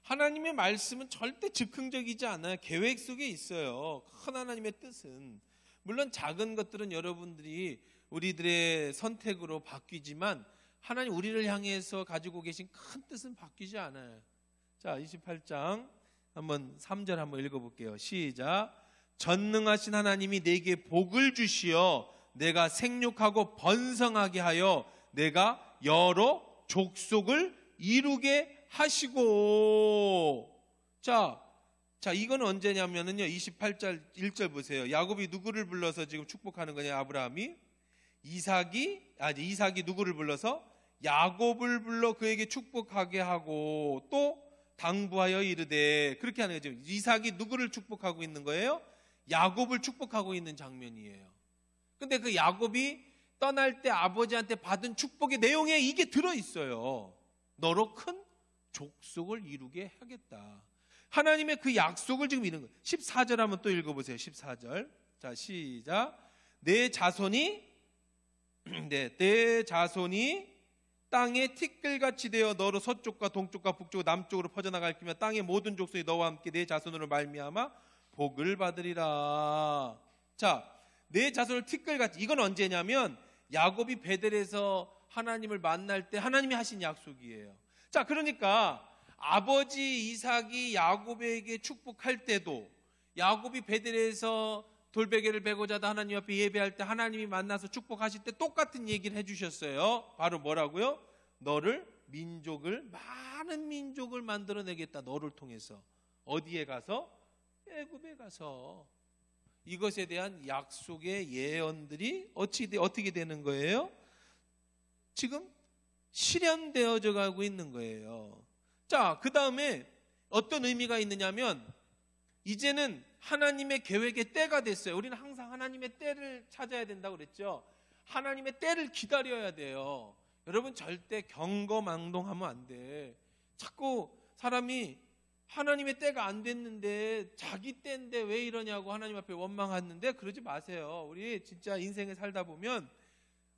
하나님의 말씀은 절대 즉흥적이지 않아요. 계획 속에 있어요. 큰 하나님의 뜻은. 물론 작은 것들은 여러분들이 우리들의 선택으로 바뀌지만 하나님 우리를 향해서 가지고 계신 큰 뜻은 바뀌지 않아요. 자, 28장 한번 3절 한번 읽어볼게요. 시작. 전능하신 하나님이 내게 복을 주시어 내가 생육하고 번성하게 하여 내가 여러 족속을 이루게 하시고. 자, 이건 언제냐면은요, 28절 1절 보세요. 야곱이 누구를 불러서 지금 축복하는 거냐? 아브라함이 이삭이 누구를 불러서 야곱을 불러 그에게 축복하게 하고 또 당부하여 이르되, 그렇게 하는 거죠. 이삭이 누구를 축복하고 있는 거예요? 야곱을 축복하고 있는 장면이에요. 근데 그 야곱이 떠날 때 아버지한테 받은 축복의 내용에 이게 들어있어요. 너로 큰 족속을 이루게 하겠다. 하나님의 그 약속을 지금 이루는 거예요. 14절 한번 또 읽어보세요. 14절. 자, 시작. 내 자손이 땅에 티끌같이 되어 너로 서쪽과 동쪽과 북쪽과 남쪽으로 퍼져나갈 끼며 땅의 모든 족속이 너와 함께 내 자손으로 말미암아 복을 받으리라. 자, 내 자손을 티끌같이, 이건 언제냐면 야곱이 베델에서 하나님을 만날 때 하나님이 하신 약속이에요. 자, 그러니까 아버지 이삭이 야곱에게 축복할 때도, 야곱이 베델에서 돌베개를 베고 자다 하나님 앞에 예배할 때 하나님이 만나서 축복하실 때 똑같은 얘기를 해주셨어요. 바로 뭐라고요? 너를 많은 민족을 만들어내겠다. 너를 통해서. 어디에 가서? 애굽에 가서. 이것에 대한 약속의 예언들이 어떻게 되는 거예요? 지금 실현되어져 가고 있는 거예요. 자, 그 다음에 어떤 의미가 있느냐면 이제는 하나님의 계획의 때가 됐어요. 우리는 항상 하나님의 때를 찾아야 된다고 그랬죠. 하나님의 때를 기다려야 돼요. 여러분 절대 경거망동하면 안 돼. 자꾸 사람이 하나님의 때가 안 됐는데 자기 때인데 왜 이러냐고 하나님 앞에 원망하는데, 그러지 마세요. 우리 진짜 인생을 살다 보면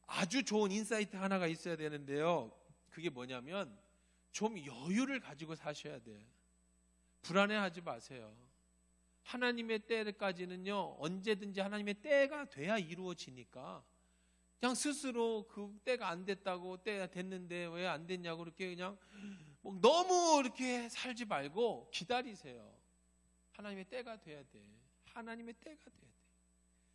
아주 좋은 인사이트 하나가 있어야 되는데요. 그게 뭐냐면 좀 여유를 가지고 사셔야 돼. 불안해하지 마세요. 하나님의 때까지는요, 언제든지 하나님의 때가 돼야 이루어지니까 그냥 스스로 그 때가 안 됐다고, 때가 됐는데 왜 안 됐냐고 그렇게 그냥 너무 이렇게 살지 말고 기다리세요. 하나님의 때가 돼야 돼. 하나님의 때가 돼야 돼.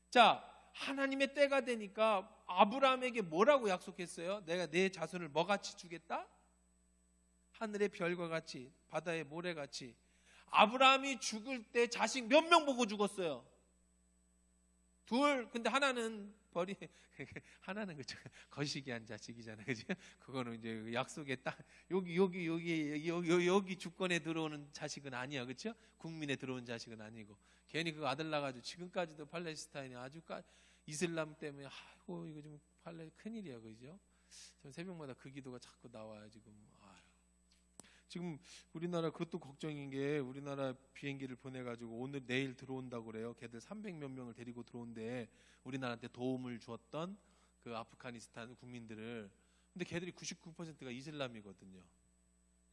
자, 하나님의 때가 되니까 아브라함에게 뭐라고 약속했어요? 내가 내 자손을 뭐같이 주겠다? 하늘의 별과 같이, 바다의 모래같이. 아브라함이 죽을 때 자식 몇 명 보고 죽었어요? 근데 하나는 하나는 그죠. 거시기한 자식이잖아요. 그죠? 그거는 이제 약속에 딱 여기 주권에 들어오는 자식은 아니야. 그렇죠? 국민에 들어온 자식은 아니고 괜히 그 아들 낳아가지고 지금까지도 팔레스타인이 아주 이슬람 때문에 아이고 이거 좀 큰일이야. 그죠? 새벽마다 그 기도가 자꾸 나와요. 지금 우리나라 그것도 걱정인 게 우리나라 비행기를 보내가지고 오늘 내일 들어온다고 그래요. 걔들 300몇 명을 데리고 들어온대. 우리나라한테 도움을 주었던 그 아프가니스탄 국민들을. 근데 걔들이 99%가 이슬람이거든요.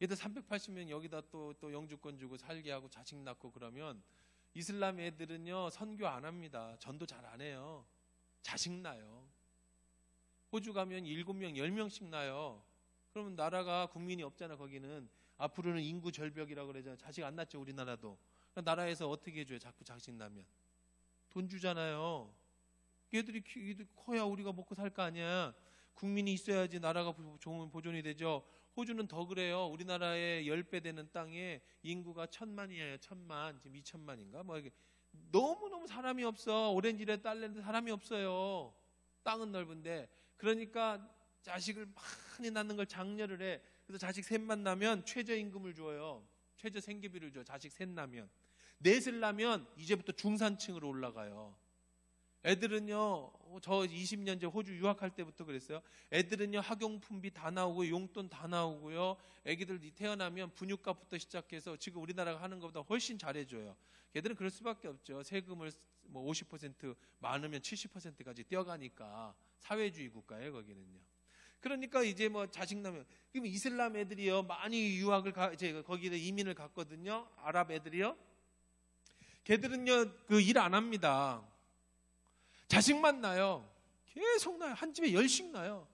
얘들 380명 여기다 또 영주권 주고 살게 하고 자식 낳고 그러면 이슬람 애들은요 선교 안 합니다. 전도 잘 안 해요. 자식 낳아요. 호주 가면 7명 10명씩 낳아요. 그러면 나라가 국민이 없잖아. 거기는 앞으로는 인구 절벽이라고 그러잖아요. 자식 안 낳죠. 우리나라도. 나라에서 어떻게 해줘요? 자꾸 자식 낳으면 돈 주잖아요. 얘들이 커야 우리가 먹고 살 거 아니야. 국민이 있어야지 나라가 좋은 보존이 되죠. 호주는 더 그래요. 우리나라의 10배 되는 땅에 인구가 1000만이에요. 1000만. 지금 2000만인가? 너무너무 사람이 없어. 오렌지를 딸래는데 사람이 없어요. 땅은 넓은데. 그러니까 자식을 많이 낳는 걸 장려를 해. 그래서 자식 셋만 나면 최저임금을 줘요. 최저 생계비를 줘. 자식 셋 나면. 넷을 나면 이제부터 중산층으로 올라가요. 애들은요, 저 20년 전 호주 유학할 때부터 그랬어요. 애들은요, 학용품비 다 나오고 용돈 다 나오고요. 애기들 태어나면 분유값부터 시작해서 지금 우리나라가 하는 것보다 훨씬 잘해줘요. 걔들은 그럴 수밖에 없죠. 세금을 50% 많으면 70%까지 떼어가니까. 사회주의 국가예요, 거기는요. 그러니까 이제 자식 나면, 그럼 이슬람 애들이요, 많이 거기에 이민을 갔거든요. 아랍 애들이요. 걔들은요, 일 안 합니다. 자식만 낳아요. 계속 낳아요. 한 집에 10씩 낳아요.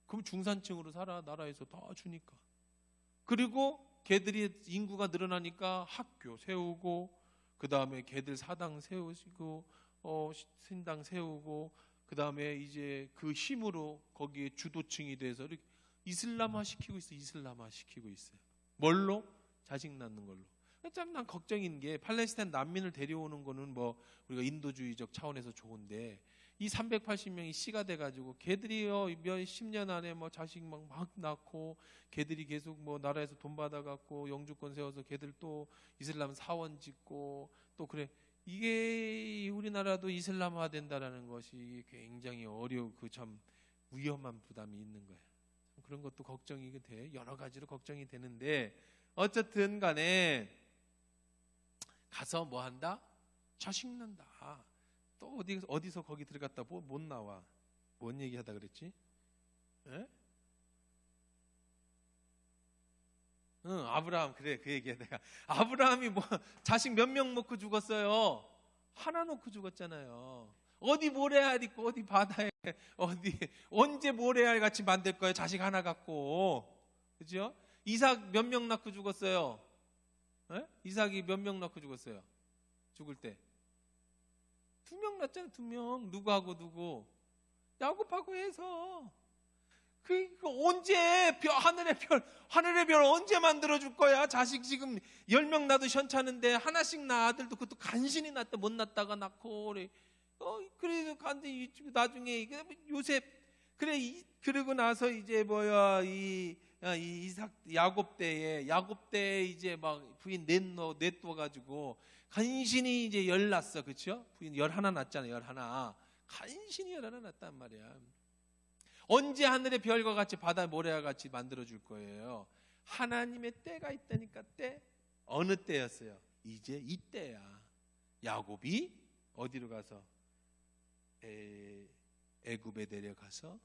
그럼 중산층으로 살아. 나라에서 다 주니까. 그리고 걔들이 인구가 늘어나니까 학교 세우고, 그 다음에 걔들 사당 세우시고, 신당 세우고, 그 다음에 이제 그 힘으로 거기에 주도층이 돼서 이렇게 이슬람화 시키고 있어요. 이슬람화 시키고 있어요. 뭘로? 자식 낳는 걸로. 참 난 걱정인 게 팔레스타인 난민을 데려오는 거는 우리가 인도주의적 차원에서 좋은데 이 380명이 씨가 돼가지고 걔들이요 몇십 년 안에 자식 막 낳고 걔들이 계속 나라에서 돈 받아갖고 영주권 세워서 걔들 또 이슬람 사원 짓고 또 그래. 이게 우리나라도 이슬람화 된다라는 것이 굉장히 참 위험한 부담이 있는 거예요. 그런 것도 걱정이 돼. 여러 가지로 걱정이 되는데 어쨌든 간에 가서 뭐 한다? 자식 낳는다. 또 어디서 거기 들어갔다 못 나와. 뭔 얘기하다 그랬지? 에? 응, 아브라함. 그래, 그 얘기야 내가. 아브라함이 자식 몇 명 놓고 죽었어요? 하나 놓고 죽었잖아요. 어디 모래알 있고 어디 바다에 언제 모래알 같이 만들 거예요? 자식 하나 갖고. 그죠? 이삭 몇 명 낳고 죽었어요? 에? 이삭이 몇 명 낳고 죽었어요? 죽을 때 2명 낳잖아요. 2명. 누구하고 누구? 야곱하고 해서. 언제 하늘의 별 언제 만들어 줄 거야? 자식 지금 10명 낳아도 현찮은데 하나씩 낳아. 아들도 그것도 간신히 낳다 못 낳다가 낳고 그래서 나중에 요셉 그러고 나서 이제 이삭 야곱 때에 이제 부인 넷둬 가지고 간신히 이제 낳았어. 그렇죠? 부인 11 낳았잖아요. 11. 간신히 11 낳았단 말이야. 언제 하늘의 별과 같이 바다 모래와 같이 만들어 줄 거예요? 하나님의 때가 있다니까. 때. 어느 때였어요? 이제 이때야. 야곱이 어디로 가서 애굽에 내려가서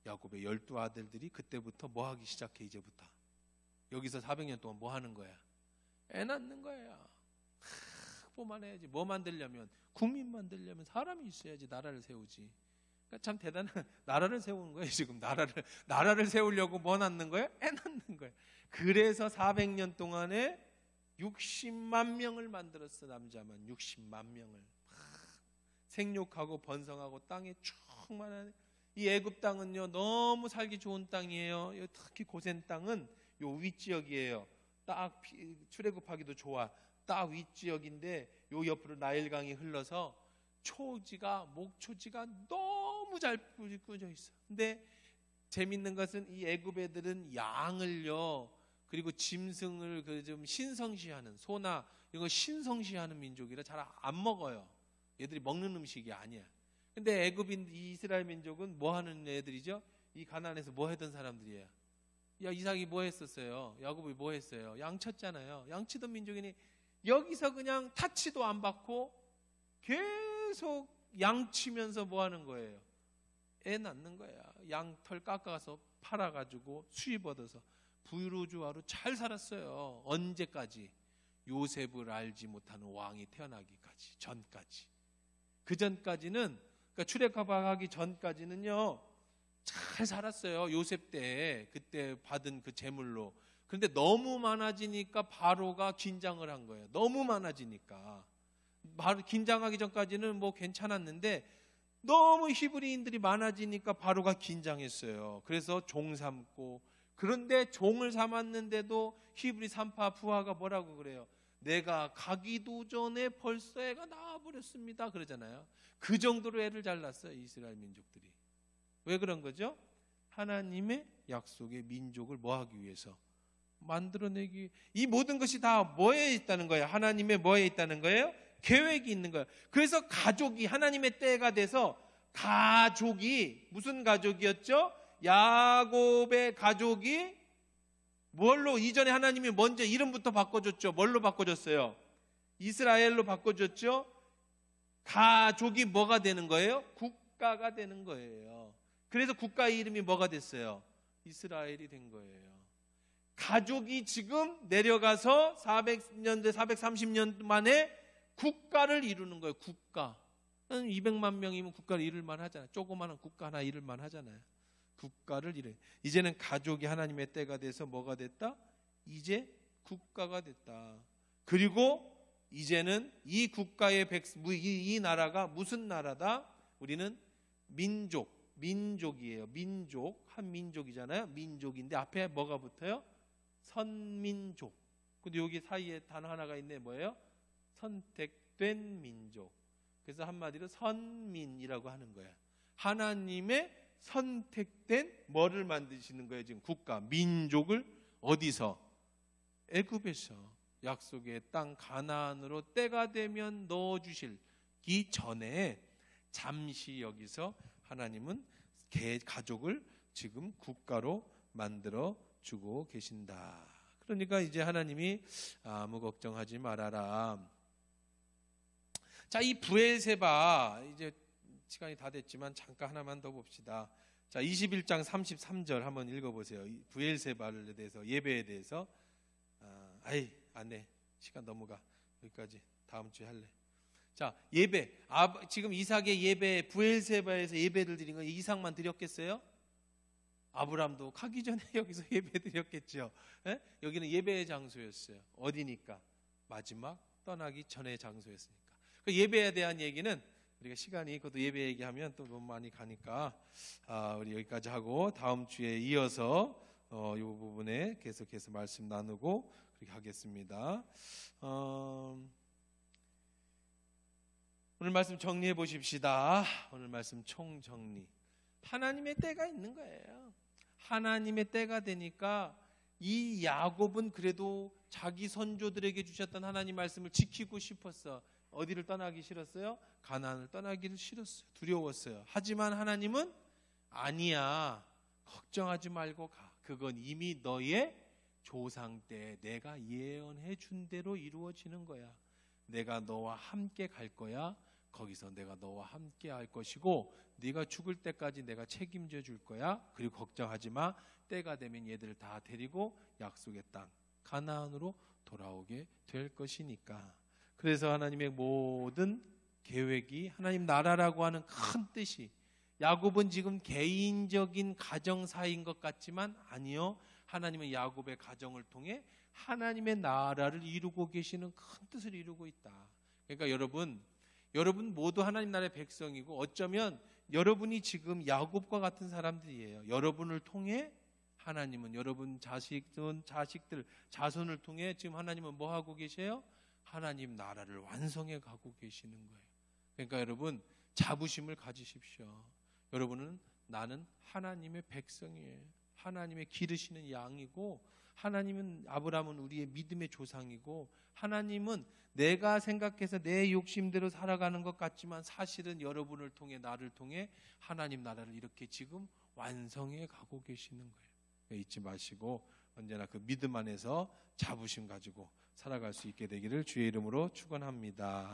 야곱의 12 아들들이 그때부터 뭐 하기 시작해. 이제부터 여기서 400년 동안 뭐 하는 거야? 애 낳는 거야. 뭐만 해야지. 뭐 만들려면, 국민 만들려면 사람이 있어야지 나라를 세우지. 그러니까 참 대단한 나라를 세우는 거예요. 지금 나라를 세우려고 뭐 낳는 거예요? 애 낳는 거예요. 그래서 400년 동안에 60만 명을 만들었어. 남자만 60만 명을 생육하고 번성하고 땅에 충만한 이 애굽 땅은요 너무 살기 좋은 땅이에요. 특히 고센 땅은 요 윗지역이에요. 딱 출애굽하기도 좋아. 딱 윗지역인데 요 옆으로 나일강이 흘러서 목초지가 너무 잘 꾸져 있어. 근데 재밌는 것은 이 애굽 애들은 양을요, 그리고 짐승을 좀 신성시하는, 소나 이런 거 신성시하는 민족이라 잘 안 먹어요. 얘들이 먹는 음식이 아니야. 근데 애굽인 이 이스라엘 민족은 뭐 하는 애들이죠? 이 가나안에서 뭐 했던 사람들이에요? 야, 이삭이 뭐 했었어요? 야곱이 뭐 했어요? 양 쳤잖아요. 양 치던 민족이니 여기서 그냥 타치도 안 받고 계속 양 치면서 뭐 하는 거예요? 애 낳는 거야. 양털 깎아서 팔아가지고 수입 얻어서 부유주아로 잘 살았어요. 언제까지? 요셉을 알지 못하는 왕이 태어나기까지, 전까지. 그 전까지는, 그러니까 출애굽하기 전까지는요 잘 살았어요. 요셉 때 그때 받은 그 재물로. 그런데 너무 많아지니까 바로가 긴장을 한 거예요. 너무 많아지니까. 바로 긴장하기 전까지는 뭐 괜찮았는데 너무 히브리인들이 많아지니까 바로가 긴장했어요. 그래서 종 삼고, 그런데 종을 삼았는데도 히브리 산파 부하가 뭐라고 그래요? 내가 가기도 전에 벌써 애가 나와버렸습니다 그러잖아요. 그 정도로 애를 잘 낳았어요, 이스라엘 민족들이. 왜 그런 거죠? 하나님의 약속의 민족을 뭐 하기 위해서? 만들어내기. 이 모든 것이 다 뭐에 있다는 거예요? 하나님의 뭐에 있다는 거예요? 계획이 있는 거예요. 그래서 가족이 하나님의 때가 돼서, 가족이 무슨 가족이었죠? 야곱의 가족이 뭘로, 이전에 하나님이 먼저 이름부터 바꿔줬죠. 뭘로 바꿔줬어요? 이스라엘로 바꿔줬죠. 가족이 뭐가 되는 거예요? 국가가 되는 거예요. 그래서 국가의 이름이 뭐가 됐어요? 이스라엘이 된 거예요. 가족이 지금 내려가서 400년대 430년 만에 국가를 이루는 거예요. 국가. 200만 명이면 국가를 이룰 만하잖아요. 조그마한 국가 하나 이룰 만하잖아요. 국가를 이뤄. 이제는 가족이 하나님의 때가 돼서 뭐가 됐다? 이제 국가가 됐다. 그리고 이제는 이 국가의 이 나라가 무슨 나라다? 우리는 민족이에요. 민족, 한 민족이잖아요. 민족인데 앞에 뭐가 붙어요? 선민족. 근데 여기 사이에 단어 하나가 있네. 뭐예요? 선택된 민족. 그래서 한마디로 선민이라고 하는 거예요. 하나님의 선택된 뭐를 만드시는 거예요? 지금 국가, 민족을 어디서? 애굽에서 약속의 땅 가나안으로 때가 되면 넣어주시기 전에 잠시 여기서 하나님은 가족을 지금 국가로 만들어 주고 계신다. 그러니까 이제 하나님이 아무 걱정하지 말아라. 자, 이 브엘세바, 이제 시간이 다 됐지만 잠깐 하나만 더 봅시다. 자, 21장 33절 한번 읽어보세요. 브엘세바에 대해서, 예배에 대해서. 안 해. 시간 넘어가. 여기까지. 다음 주에 할래. 자, 예배. 지금 이삭의 예배, 브엘세바에서 예배를 드린 건 이삭만 드렸겠어요? 아브람도 가기 전에 여기서 예배 드렸겠죠. 에? 여기는 예배의 장소였어요. 어디니까? 마지막 떠나기 전의 장소였으니까. 그 예배에 대한 얘기는 우리가 시간이, 그것도 예배 얘기하면 또 너무 많이 가니까 우리 여기까지 하고 다음 주에 이어서 이 부분에 계속해서 말씀 나누고 그렇게 하겠습니다. 오늘 말씀 정리해 보십시다. 오늘 말씀 총정리. 하나님의 때가 있는 거예요. 하나님의 때가 되니까 이 야곱은 그래도 자기 선조들에게 주셨던 하나님 말씀을 지키고 싶었어. 어디를 떠나기 싫었어요? 가나안을 떠나기를 싫었어요. 두려웠어요. 하지만 하나님은 아니야. 걱정하지 말고 가. 그건 이미 너의 조상 때 내가 예언해 준 대로 이루어지는 거야. 내가 너와 함께 갈 거야. 거기서 내가 너와 함께 할 것이고 네가 죽을 때까지 내가 책임져 줄 거야. 그리고 걱정하지 마. 때가 되면 얘들을 다 데리고 약속의 땅 가나안으로 돌아오게 될 것이니까. 그래서 하나님의 모든 계획이, 하나님 나라라고 하는 큰 뜻이, 야곱은 지금 개인적인 가정사인 것 같지만 아니요. 하나님은 야곱의 가정을 통해 하나님의 나라를 이루고 계시는 큰 뜻을 이루고 있다. 그러니까 여러분 모두 하나님 나라의 백성이고 어쩌면 여러분이 지금 야곱과 같은 사람들이에요. 여러분을 통해 하나님은 여러분 자식들, 자손을 통해 지금 하나님은 뭐 하고 계세요? 하나님 나라를 완성해 가고 계시는 거예요. 그러니까 여러분 자부심을 가지십시오. 여러분은 나는 하나님의 백성이에요. 하나님의 기르시는 양이고, 하나님은 아브라함은 우리의 믿음의 조상이고, 하나님은 내가 생각해서 내 욕심대로 살아가는 것 같지만 사실은 여러분을 통해 나를 통해 하나님 나라를 이렇게 지금 완성해 가고 계시는 거예요. 잊지 마시고 언제나 그 믿음 안에서 자부심 가지고 살아갈 수 있게 되기를 주의 이름으로 축원합니다.